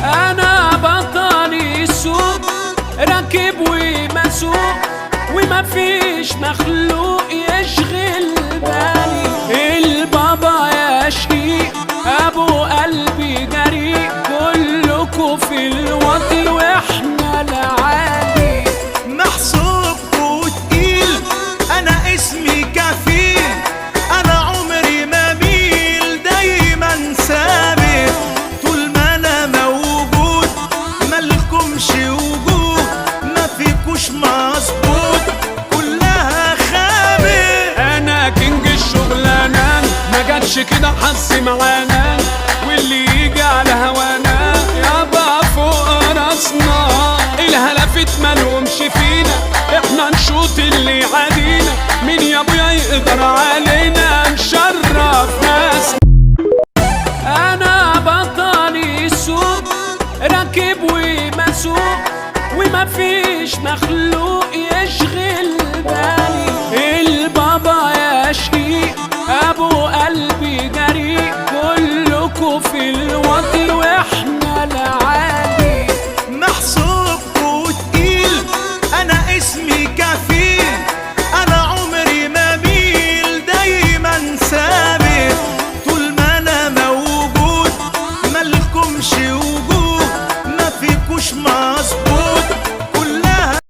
انا بطل السوق، راكب ومسوق، وما فيش مخلوق يشغل بالي. البابا يا شقيق ابو قلبي جريء، كلكوا في الوطن واحنا العالي. محسوبكوا تقيل انا اسمي كفيل، انا عمري ما ميل دايما ثابت، طول ما انا موجود مالكمش وجود، ما فيكوش مظبوط كلها خابت. انا كينج الشغلانه، ما جاتش كده حظي معانا، واللي يجي على هوانا يابا فوق راسنا. الهلافت مالهمش فينا، احنا نشوط اللي يعادينا، مين يا ابويا يقدر علينا نشرف ناس. انا بطل السوق، راكب ومسوق، وما فيش مخلوق يشغل بالي.